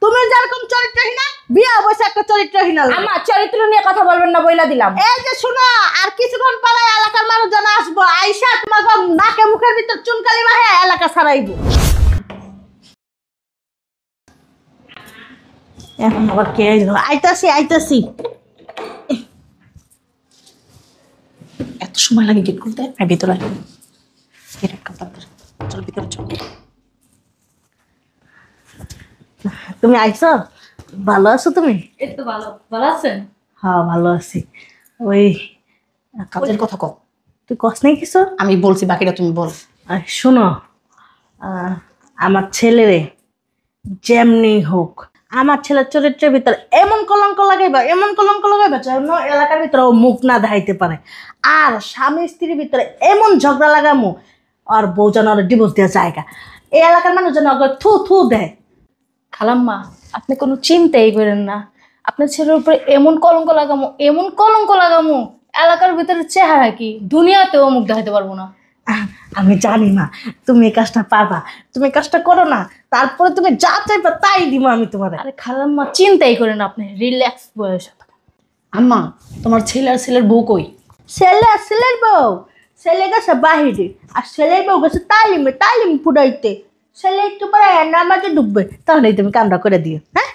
তুমি যেরকম চরিত্রহীন বিয়া অবশ্যই একটা চরিত্রহীন। আমার চরিত্র নিয়ে কথা বলবেন না বইলা দিলাম। এই যে শুনো, আর কিছুক্ষণ পরে এলাকার মানুষজন আসবো, আইসা তোমাকে নাকে মুখের ভিতর চুনকালি মাহে এলাকা ছাড়াইবো। এখন আবার কে এলো? আইতাছি। এত সময় লাগে গেট খুলতে? আর ভিতরে চল ভিতরে চল। তুমি আইছো? ভালো আছো তুমি? এই তো ভালো। ভালো আছেন? হ্যাঁ ভালো আছি। ওই কাজের কথা কও। তুই কস নাই কিছু? আমি বলছি, বাকিটা তুমি বল। শোনো, আমার ছেলেরে যেমনি হোক, আমার ছেলের চরিত্রের ভিতরে এমন কলঙ্ক লাগাইবা যেন এলাকার ভিতরে ও মুখ না দেখাইতে পারে। আর স্বামী স্ত্রীর ভিতরে এমন ঝগড়া লাগামো আর বউ যেন ওর ডিভোর্স দেওয়া জায়গা, এই এলাকার মানুষ যেন ওকে থু থু দেয়। খালাম্মা, আপনি কোনো চিন্তাই করেন না। আপনার ছেলের উপরে এমন কলঙ্ক লাগামো এলাকার ভিতরে চেহারা কি দুনিয়াতেও মুখ দেখাইতে পারবো না। আমি জানি না তুমি এই কাজটা পারবা, তুমি এই কাজটা করো না, তারপরে তুমি যা চাইবা তাই দিব আমি তোমার। আরে খালাম্মা, চিন্তাই করেন আপনি, রিল্যাক্স বয়স। আম্মা, তোমার ছেলে আর ছেলের বউ কই? ছেলে আর ছেলের বউ, ছেলে গেছে বাহিরে আর ছেলের বউ গেছে তালিম ফুটাইতে। ছেলে একটু পরে নামাজে ডুববে, তাহলেই তুমি কামটা করে দিও। হ্যাঁ,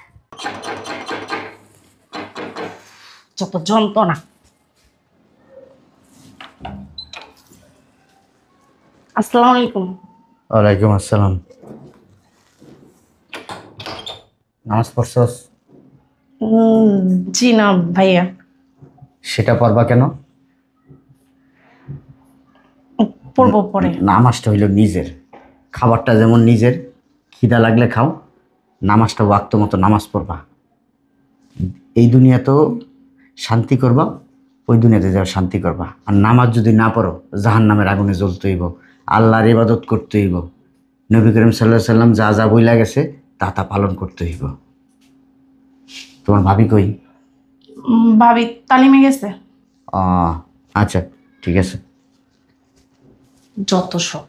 যত যন্ত্রণা। আসসালামু আলাইকুম। ওয়ালাইকুম আসসালাম। নামাজ পড়ছস? জি না ভাইয়া। সেটা পড়বা কেন? পড়বো পরে। নামাজটা হইল নিজের, খাবারটা যেমন নিজের, খিদা লাগলে খাও, নামাজটা ওয়াক্ত মতো নামাজ পড়বা। এই দুনিয়াতেও শান্তি করবা, ওই দুনিয়াতে যাও শান্তি করবা। আর নামাজ যদি না পড়ো জাহান্নামের আগুনে জ্বলতে হইব, আল্লাহর ইবাদত করতে হইব, নবী করিম সাল্লাল্লাহু আলাইহি সাল্লাম যা যা বইলা গেছে তা পালন করতে হইব। তোমার ভাবি কই? ভাবি তালিমে গেছে। ও আচ্ছা, ঠিক আছে। যত সব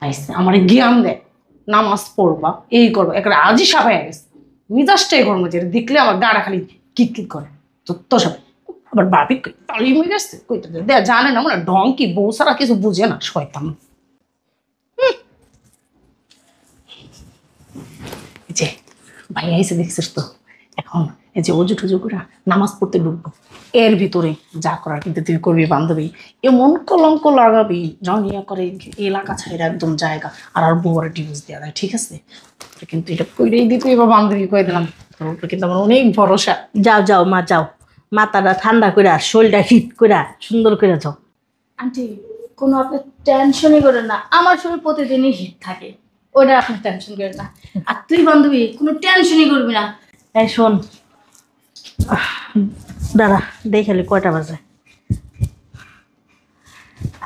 আইসে আমার জ্ঞান দেয়, নামাজ পড়বা, এই করবো, একটা আজই সাবাই গেছে। মিজাজটাই গরম যে দেখলে আমার গাড়া খালি কিক করে। যত সব আবার ভাবি তালিমে গেছে, কইতে দেয়া জানে না, মানে ঢং কি, বউ সারা কিছু বুঝে না, শয়তান। যে ভাই আইসে দেখছিস তো, এখন এই যে অজু টুজু করে নামাজ পড়তে ঢুকবো, এর ভিতরে যা করার কিন্তু তুই করবি বান্ধবী, এমন কলঙ্ক লাগাবি জনিয়া করে এলাকা ছাইরা একদম জায়গা, আর বউর ডিভোর্স দেওয়া যায়। ঠিক আছে, কিন্তু এটা কইরেই দিতে এবার বান্ধবী কয়ে দিলাম, তোর উপরে কিন্তু আমার অনেক ভরসা। যাও মা, যাও, মাথাটা ঠান্ডা করে শরীরটা হিট করে সুন্দর করে যাও। আন্টি, কোনো আপনি টেনশনই করেন না, আমার শরীর প্রতিদিনই হিট থাকে, ওটা আপনি টেনশন করেন না। আর তুই বান্ধবী কোনো টেনশনই করবি না। এই শোন, দাঁড়া দেখালি কয়টা বাজে,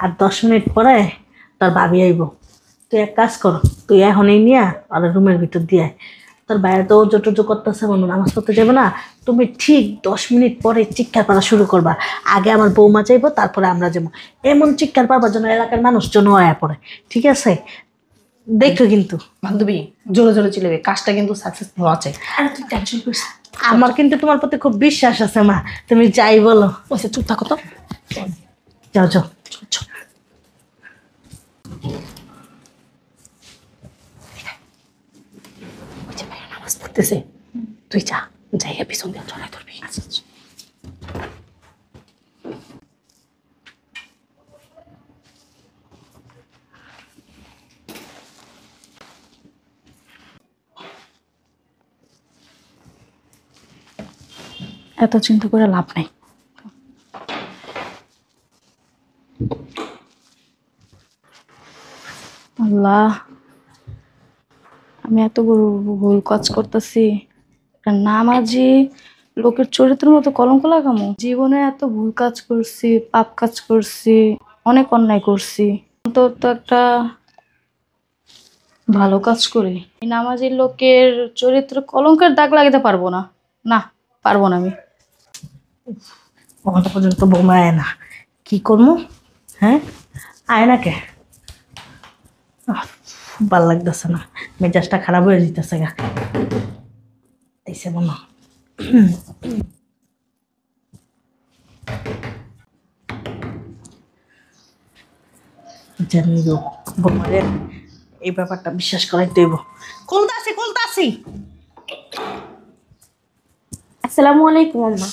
আর 10 মিনিট পরে তোর ভাবি আইব। তুই এক কাজ কর, তুই এখনই নিয়ে আর রুমের ভিতর দিয়ে তোর বাইরে তো জোটো করতেছে, মনে নামাজ পড়তে যাবে না, তুমি ঠিক 10 মিনিট পরে চিৎকার পাড়া শুরু করবা। আগে আমার বৌমা চাইবো, তারপরে আমরা যাবো। এমন চিৎকার পারবার জন্য এলাকার মানুষজন হয়ে পড়ে। ঠিক আছে, দেখো কিন্তু বান্ধবী জোরে জোরে চলবে, কাজটা কিন্তু সাকসেসফুল আছে। আর তুই টেনশন করিস, আমার কিন্তু তোমার প্রতি খুব বিশ্বাস আছে মা, তুমি যাই বলো। ওইসে চুপ থাকো তো, যাও। নামাজ পড়তেছে, তুই যাই পিছন দিয়ে চলাই ধরবি। এত চিন্তা করে লাভ নাই। আল্লাহ, আমি এত বড় ভুল কাজ করতেছি, নামাজি লোকের চরিত্রের মতো কলঙ্ক লাগামো। জীবনে এত ভুল কাজ করছি, পাপ কাজ করছি, অনেক অন্যায় করছি, তো একটা ভালো কাজ করি। নামাজি লোকের চরিত্র কলঙ্কের দাগ লাগাতে পারবো না, পারবো না আমি। ওখানটা পর্যন্ত বৌমা আয় না, কি করবো? হ্যাঁ, আয় না কে? ভাল লাগতেছে না, মেজাজটা খারাপ হয়ে যেতেছে গা। আইছে মনে হয়। জানি গো বোমাদের এই ব্যাপারটা বিশ্বাস করাই দেব। খুলতাছি আসসালামু আলাইকুম আম্মা।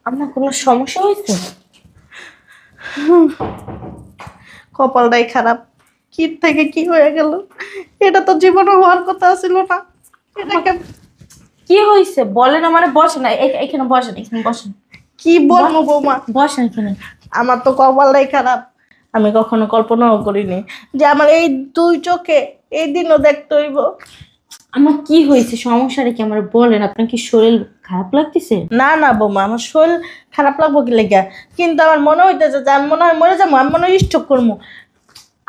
আপনার কোনো সমস্যা হয়েছে? কপালটাই খারাপ, কি থেকে কি হয়ে গেল। এটা তো জীবনে হওয়ার কথা ছিল না। এটাকে কি হয়েছে বলেন আমারে। বসেন না, এখানে বসেন, এখানে বসেন। কি বলবো বৌমা, বসেন এখানে। আমার তো কপালটাই খারাপ। আমি কখনো কল্পনাও করিনি যে আমার এই দুই চোখে এই দিনও দেখতে হইব। আমার কি হয়েছে, সমস্যাটা কি আমার বলেন। আপনার কি শরীর খারাপ লাগতেছে? না না বৌমা, আমার শরীর খারাপ লাগবো কি লেগে, কিন্তু আমার মনে হইতেছে যে আমি মনে হয় মরে যাবো, আমি মনে হয় স্ট্রোক করবো।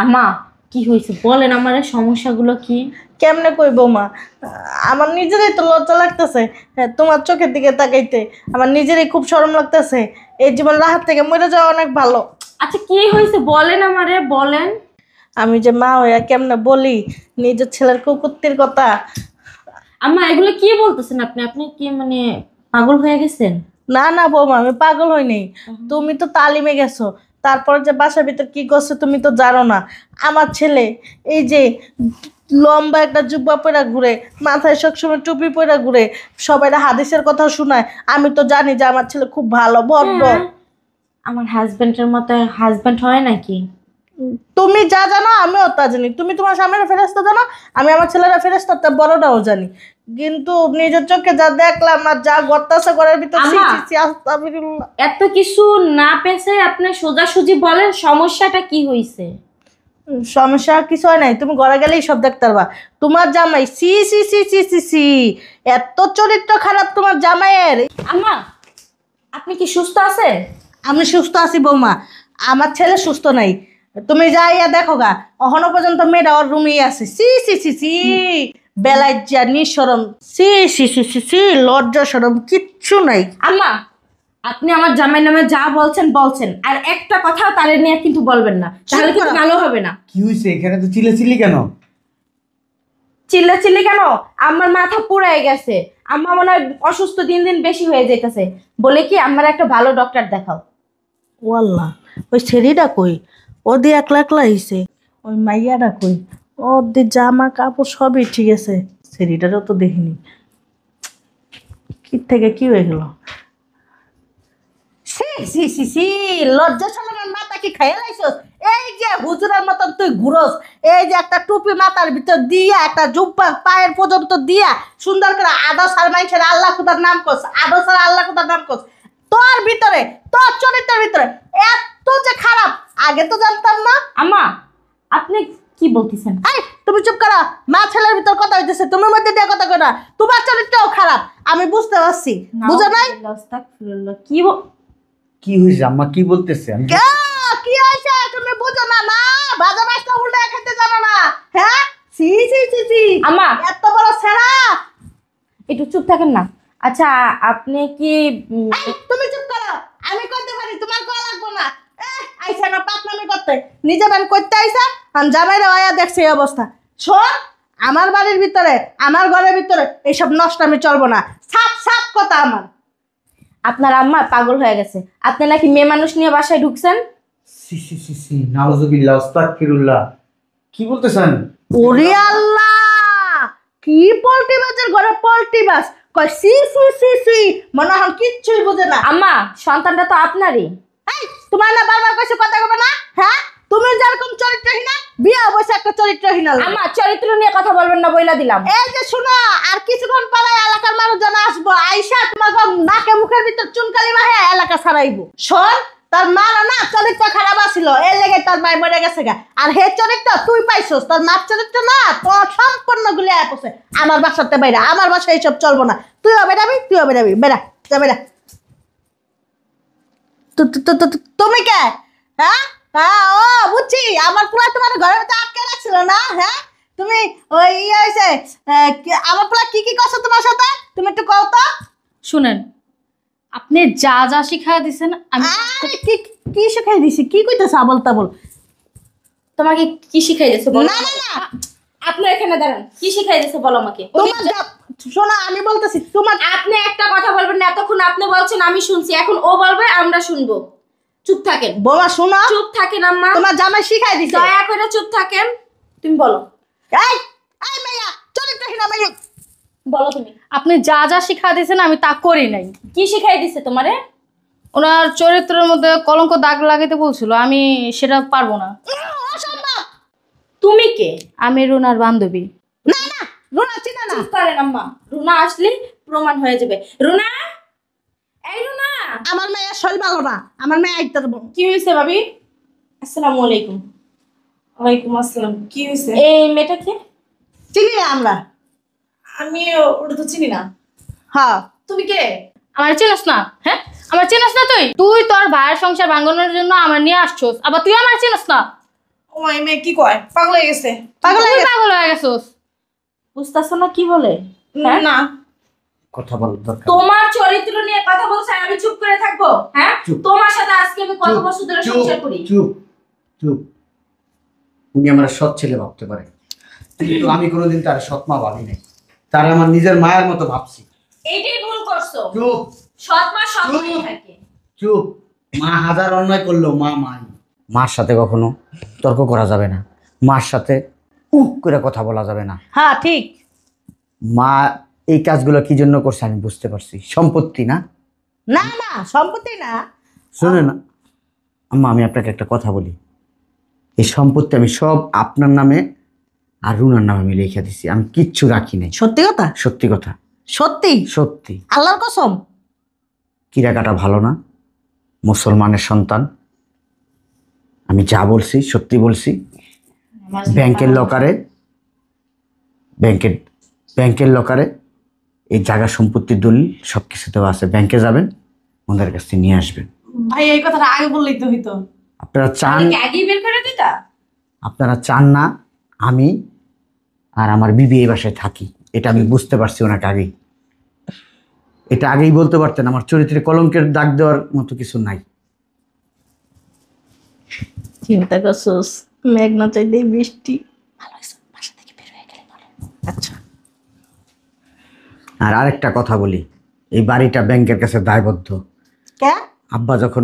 আম্মা কি হয়েছে বলেন আমার, সমস্যাগুলো কি? কেমনে কই বৌমা, আমার নিজেরই তো লজ্জা লাগতেছে তোমার চোখের দিকে তাকাইতে। আমার নিজেরই খুব শরম লাগতেছে। এই জীবন রাহাত থেকে মরে যাওয়া অনেক ভালো। আচ্ছা কি হয়েছে বলেন আমারে, বলেন। আমি যে মা হইয়া কেমনে বলি নিজের ছেলের কুকুরটির কথা। আম্মা এগুলো কি বলতেছেন আপনি? আপনি কি মানে পাগল হয়ে গেছেন? না না বৌমা, আমি পাগল হইনি। তুমি তো তালিমে গেছো, তারপর যে বাসার ভিতর কি করছে তুমি তো জানো না। আমার ছেলে এই যে লম্বা একটা জুব্বা পরে ঘুরে, মাথায় সবসময় টুপি পরে ঘুরে, সবাই হাদিসের কথা শোনায়। আমি তো জানি যে আমার ছেলে খুব ভালো ভদ্র। হ্যাঁ, আমার হাজবেন্ডের মতো হাজবেন্ড হয় নাকি? তুমি যা জানো আমিও তা জানি। তুমি তোমার সামনের ফেরেশতা জানো, আমি আমার ছেলেরা ফেরেশতা তার বড়টাও জানি। কিন্তু নিজের চোখে যা দেখলাম আর যা গত্তাসা করার ভিতর আস্তাগফিরুল্লাহ। এত কিছু না পেছে আপনি সোজাসুজি বলেন সমস্যাটা কি হয়েছে। সমস্যা কিছু হয় নাই, তুমি ঘরে গেলেই সব দেখতে পারবা। তোমার জামাই সি সি সি সি সি সি, এত চরিত্র খারাপ তোমার জামাইয়ের। আম্মা আপনি কি সুস্থ আছেন? আমি সুস্থ আছি বৌমা, আমার ছেলে সুস্থ নাই। তুমি যাইয়া দেখো গা, এখনো পর্যন্ত মেয়েটা ওর রুমেই আছে। সি সি সি সি, বেলায় যা নিঃসরম, সি সি সি সি সি, লজ্জা সরম কিচ্ছু নাই। আম্মা আপনি আমার জামাই নামে যা বলছেন বলছেন, আর একটা কথা তারে নিয়ে কিন্তু বলবেন না, তাহলে কিন্তু ভালো হবে না। কি হয়েছে এখানে তো চিল্লাচিল্লি কেন? চিল্লাচিল্লি কেন? আমার মাথা পুরাই গেছে। আম্মা মনে হয় অসুস্থ, দিন দিন বেশি হয়ে যাইতেছে। বলে কি আমার একটা ভালো ডক্টর দেখাও। ওয়াল্লাহ, ওই ছেড়িটা কই? ও দিয়ে একলা একলা হইছে। ওই মাইয়াটা কই? ওর দিয়ে জামা কাপড় সবই ঠিক আছে, ছেড়িটারও তো দেখিনি। কি থেকে কি হয়ে গেল? সি সি সি সি, লজ্জা শরমের মাথা কি খাইয়া লাইছস? এই যে হুজুরের মতন তুই ঘুরস, এই যে একটা টুপি মাথার ভিতর দিয়া, একটা জুব্বা পায়ের পর্যন্ত দিয়া, সুন্দর করে আদা সার মাইছের আল্লাহ খুদার নাম করস, আদা সার আল্লাহ খুদার নাম করস। তোর ভিতরে, তোর চরিত্রের ভিতরে এত যে খারাপ, আগে তো জানতাম না। আম্মা আপনি কি বলতেছেন? এই তুমি চুপ করো। মা ছেলের ভিতর কথা হইতেছে, তুমি মধ্যে দিয়ে কথা কই না। তোমার চরিত্রও খারাপ, আমি বুঝতে পারছি। বুঝো নাই? আস্তাগফিরুল্লাহ। কি হয়েছে আম্মা, কি বলতেছে? কি হয়েছে তুমি বুঝো না? না ভাজা মাছটা উল্টে খেতে জানো না? হ্যাঁ, সি সি সি সি, আম্মা এত বড় সেরা। একটু চুপ থাকেন না। আচ্ছা আপনি কি তুমি চুপ করো, আমি করতে পারি, তোমার কল লাগবো না। আইসা না পাতনামি করতে, নিজে বান করতে আইসা, আর জামাইরা আয়া দেখছে এই অবস্থা। শোন, আমার বাড়ির ভিতরে, আমার ঘরের ভিতরে এইসব নষ্টামি চলবো না। সাপ সাপ কথা আমার। আপনার আম্মা পাগল হয়ে গেছে। আপনি নাকি মেয়ে মানুষ নিয়ে বাসায় ঢুকছেন। সি সি সি সি, নাউজুবিল্লাহ, আস্তাগফিরুল্লাহ। কি বলতেছেন? ওরে আল্লাহ, কি পল্টি বাজের ঘরে পল্টি বাস কয় সি সি সি সি, মনে হয় কিচ্ছুই বোঝে না। আম্মা সন্তানটা তো আপনারই। এই তোমার না বারবার কইছে কথা কবে না? হ্যাঁ, তুমি যেরকম চরিত্রহীন, বিয়ে অবশ্য একটা চরিত্রহীন। আম্মা চরিত্র নিয়ে কথা বলবেন না বইলা দিলাম। এই যে শুনো, আর কিছুক্ষণ পরে এলাকার মানুষজন আসবো, আইসা তোমাকে নাকে মুখের ভিতর চুনকালি মাহে এলাকা ছাড়াইবো। শোন, তোর মা না চরিত্র খারাপ আছিল, এর লেগে তোর মাই মরে গেছে গা। আর হে চরিত্র তুই পাইছস, তোর মার চরিত্র না তোর সম্পূর্ণ গুলি আপসে। আমার বাসাতে বাইরা, আমার বাসায় এইসব চলবো না। তুইও বেরাবি, তুইও বেরাবি, বেরা যা বেরা। তুমি কে? হ্যাঁ হ্যাঁ, ও বুঝছি, আমার পোলা তোমার ঘরের ভিতরে আটকে রাখছিল না? হ্যাঁ, তুমি ওই ইয়ে হয়েছে, আমার পোলা কি কি করছো তোমার সাথে, তুমি একটু কও তো। শুনেন, আপনি যা যা শিখাই দিছেন আমি কি কি শিখাই দিছি? কি কইতেছ আবল তাবল? তোমাকে কি শিখাই দিয়েছে বলো? না না না, আপনি এখানে দাঁড়ান, কি শিখাই দিছে বলো আমাকে। তোমার শোনা, আমি বলতেছি তোমার। আপনি একটা কথা বলবেন না, এতক্ষণ আপনি বলছেন আমি শুনছি, এখন ও বলবে আমরা শুনবো। চুপ থাকেন বৌমা শোনো, চুপ থাকেন আম্মা, তোমার জামাই শিখাই দিছে। দয়া করে চুপ থাকেন। তুমি বলো, এই এই মাইয়া চরিত্রহীন মাইয়া, বলো তুমি আপনি যা যা শিখা দিয়েছেন আমি তা করি নাই। কি শিখাই দিছে তোমারে? ওনার চরিত্রের মধ্যে কলঙ্ক দাগ লাগাইতে বলছিল, আমি সেটা পারবো না। অসম্ভব। তুমি কে? আমি রুনার বান্ধবী। না না, রুনা চিনা না। চুপ করেন আম্মা, রুনা আসলে প্রমাণ হয়ে যাবে। রুনা, এই রুনা। আমার মেয়ে শৈল ভালো না, আমার মেয়ে আইতার। কি হয়েছে ভাবি? আসসালামু আলাইকুম। ওয়ালাইকুম আসসালাম। কি হয়েছে? এই মেয়েটা কে? চিনি না আমরা। আমি ওটা তো চিনি না। হ্যাঁ, তুমি কে? আমার চিনস না? হ্যাঁ, আমার চিনস না? তুই তুই তোর ভাইয়ের সংসার ভাঙানোর জন্য আমার নিয়ে আসছোস, আবার তুই আমার চিনস না? ও এই মেয়ে কি কয়? পাগল হয়ে গেছে। পাগল হয়ে তুই গেছে। পাগল হয়ে গেছোস। বুঝতেছো না কি বলে? হ্যাঁ? না, কথা বলার দরকার। তোমার চরিত্র নিয়ে কথা বলছে, আর আমি চুপ করে থাকবো? হ্যাঁ, চুপ। তোমার সাথে আজকে আমি কত বছর ধরে সংসার করি। চুপ চুপ। উনি আমার সৎ ছেলে ভাবতে পারে, কিন্তু আমি কোনোদিন তার সৎ মা ভাবি নাই। তার আমার নিজের মায়ের মতো ভাবছি। এইটাই ভুল করছো। চুপ সৎ মা সৎ চুপ। মাই থাকে। চুপ। মা হাজার অন্যায় করলেও মা মাই। মার সাথে কখনো তর্ক করা যাবে না, মার সাথে উক করে কথা বলা যাবে না। হ্যাঁ ঠিক। মা এই কাজগুলো কি জন্য করছে আমি বুঝতে পারছি। সম্পত্তি না। না না, সম্পত্তি না। শুনে না আম্মা, আমি আপনাকে একটা কথা বলি। এই সম্পত্তি আমি সব আপনার নামে আর রুনার নামে আমি লিখে দিছি, আমি কিচ্ছু রাখি নাই। সত্যি কথা? সত্যি কথা, সত্যি? সত্যি। আল্লাহর কসম? কিরা কাটা ভালো না, মুসলমানের সন্তান। আমি যা বলছি সত্যি বলছি। ব্যাংকের লকারে ব্যাংকের লকারে এই জায়গা সম্পত্তির দলিল সব কিছু দেওয়া আছে। ব্যাংকে যাবেন, ওদের কাছ থেকে নিয়ে আসবেন। ভাই এই কথাটা আগে বললেই তো হইতো। আপনারা চান, আমি কি আগেই বের করে দিতা? আপনারা চান না আমি আর আমার বিবি এই বাসায় থাকি, এটা আমি বুঝতে পারছি ওনাকে আগেই। এটা আগেই বলতে পারতেন, আমার চরিত্রে কলঙ্কের দাগ দেওয়ার মতো কিছু নাই। চিন্তা করছোস, মেঘ না চাইলেই বৃষ্টি। আচ্ছা, আর আরেকটা কথা বলি, এই বাড়িটা ব্যাংকের কাছে দায়বদ্ধ। কে? আব্বা যখন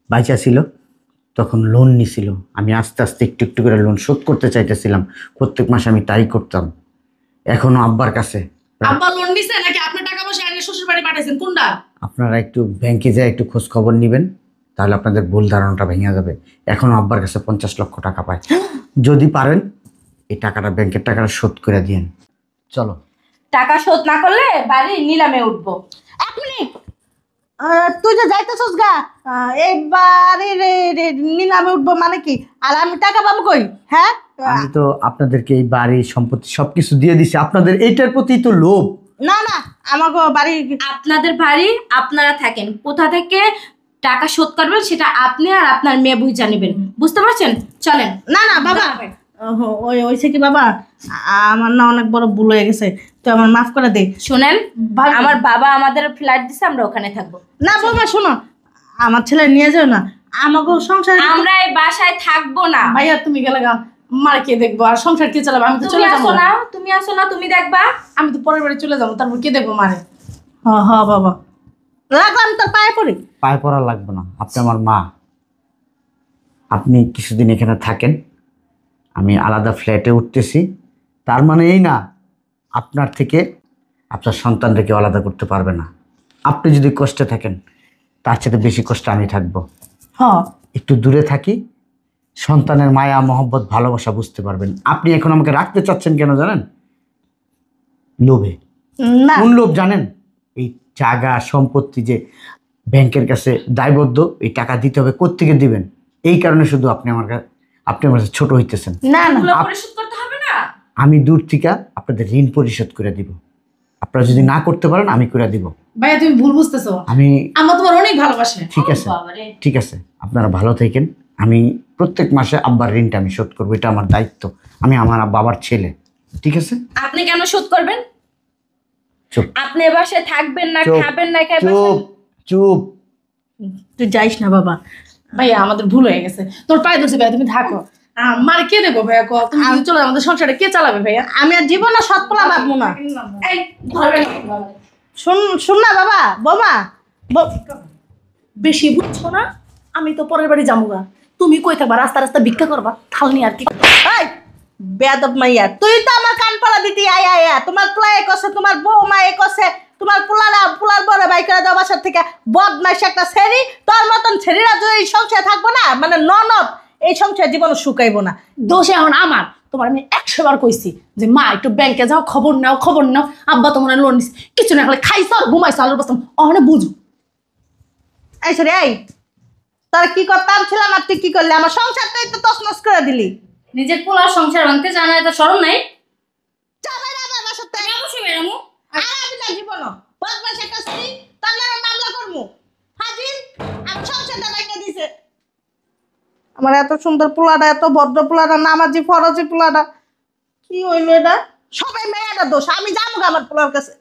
বাইচা ছিল তখন লোন নিছিল, আমি আস্তে আস্তে একটু একটু করে লোন শোধ করতে চাইতেছিলাম। প্রত্যেক মাসে আমি তাই করতাম। এখনো আব্বার কাছে। আব্বা লোন নিছে নাকি আপনি টাকা পয়সা এনে শ্বশুর বাড়ি পাঠাইছেন? কোনটা? আপনারা একটু ব্যাংকে যায় একটু খোঁজ খবর নেবেন, তাহলে আপনাদের ভুল ধারণাটা ভেঙে যাবে। এখনো আব্বার কাছে 50 লক্ষ টাকা পায়। যদি পারেন এই টাকাটা, ব্যাংকের টাকাটা শোধ করে দিয়েন। চলো। টাকা শোধ না করলে বাড়ি নিলামে উঠবো। এক মিনিট। তুই যে যাইতেছস গা, এইবারে নিলামে উঠবো মানে কি? আর আমি টাকা পাবো কই? হ্যাঁ, আমি তো আপনাদেরকে এই বাড়ি সম্পত্তি সবকিছু দিয়ে দিছি, আপনাদের এইটার প্রতি তো লোভ। না না, আমাকে বাড়ি। আপনাদের বাড়ি আপনারা থাকেন, কোথা থেকে টাকা শোধ করবেন সেটা আপনি আর আপনার মেয়ে বুঝে নেবেন। বুঝতে পারছেন? চলেন। না না বাবা, ওই ওইছে কি বাবা, আমার না অনেক বড় ভুল হয়ে গেছে, তো আমার মাফ করে দে। শোনেন, আমার বাবা আমাদের ফ্ল্যাট দিছে, আমরা ওখানে থাকবো। না বাবা শোনো, আমার ছেলে নিয়ে যাও না, আমাকে সংসার। আমরা এই বাসায় থাকবো না। ভাইয়া তুমি গেলে গা, মার কে দেখবো আর সংসার কে চালাবে? আমি তো তুমি চলে যাবো আসো না, তুমি আসো না, তুমি দেখবা। আমি তো পরের বাড়ি চলে যাবো, তারপর কে দেখবো মারে? হ হ বাবা, রাখলাম তোর পায়ে পড়ি। পায়ে পড়া লাগবে না, আপনি আমার মা। আপনি কিছুদিন এখানে থাকেন, আমি আলাদা ফ্ল্যাটে উঠতেছি। তার মানে এই না আপনার থেকে আপনার সন্তানকে আলাদা করতে পারবে না। আপনি যদি কষ্টে থাকেন, তার সাথে বেশি কষ্ট আমি থাকবো। হ, একটু দূরে থাকি, সন্তানের মায়া মহব্বত ভালোবাসা বুঝতে পারবেন। আপনি এখন আমাকে রাখতে চাচ্ছেন কেন জানেন? লোভে। না কোন লোভ জানেন? এই জায়গা সম্পত্তি যে ব্যাংকের কাছে দায়বদ্ধ, এই টাকা দিতে হবে, কোত্থেকে দিবেন? এই কারণে শুধু আপনি আমার কাছে ছোট হইতেছেন। না না, এগুলো পরিশোধ করতে হবে না। আমি দূর থেকে আপনাদের ঋণ পরিশোধ করে দিব। আপনারা যদি না করতে পারেন আমি করে দিব। ভাইয়া তুমি ভুল বুঝতেছো, আমি আমার তোমার অনেক ভালোবাসে। ঠিক আছে, বাবারে। ঠিক আছে, আপনারা ভালো থাকেন। আমি প্রত্যেক মাসে আব্বার ঋণটা আমি শোধ করবো, এটা আমার দায়িত্ব। আমি আমার বাবার ছেলে, ঠিক আছে? আপনি কেন শোধ করবেন? চুপ আপনি এ বাসায় থাকবেন না, চুপ খাবেন না, চুপ চুপ। তুই যাইস না বাবা। ভাইয়া আমাদের ভুল হয়ে গেছে, তোর পায়ে ধরছে ভাইয়া, তুমি থাকো। আমার কে দেবো ভাইয়া কো তুমি যদি চলে যাও, আমাদের সংসারটা কে চালাবে ভাইয়া? আমি আর জীবনে সৎ পোলা ভাববো না। এই ধরবে না। শুন না বাবা, বৌমা, বেশি বুঝছো না? আমি তো পরের বাড়ি যামুগা, তুমি কই থাকবা? রাস্তা রাস্তা ভিক্ষা করবা, থাল নিয়ে আর কি? এই বেয়াদব মাইয়া, তুই তো আমার কান পাড়া দিতি আয়া। তোমার পোলা এ কছে, তোমার বৌমা এ কছে, তোমার পোলার বড় ভাই করে দাও বাসার থেকে। বদমাইশ একটা ছেড়ি, তোর মতন ছেড়িরা যদি এই সংসারে থাকবো না, মানে ননদ, এই সংসার জীবনে শুকাইবো না। দোষে এখন আমার। তোমার আমি 100 বার কইছি যে মা একটু ব্যাংকে যাও, খবর নাও। আব্বা তোমার লোন নিস, কিছু না খালি খাইছো আর ঘুমাইছো, আলুর বস্তাম অহনে বুঝু। এই সরে এই, তোর কি করতাম ছিলাম আর তুই কি করলি? আমার সংসারটাই তো তছনছ করে দিলি। নিজের পোলার সংসার ভাঙতে জানা এটা শরম নাই? যাবে না আমার বাসার থেকে। আমি অবশ্যই বেরামু। আর আমি না জীবনও বদমাইশ একটা স্ত্রী, তার নামে মামলা করবো। হাজির, আমি সংসারটা ভেঙে দিছে। আমার এত সুন্দর পোলাটা, এত ভদ্র পোলাটা, নামাজি ফরজি পোলাটা, কি হইলো এটা? সবাই মেয়েটা দোষ, আমি যাবো আমার পোলার কাছে।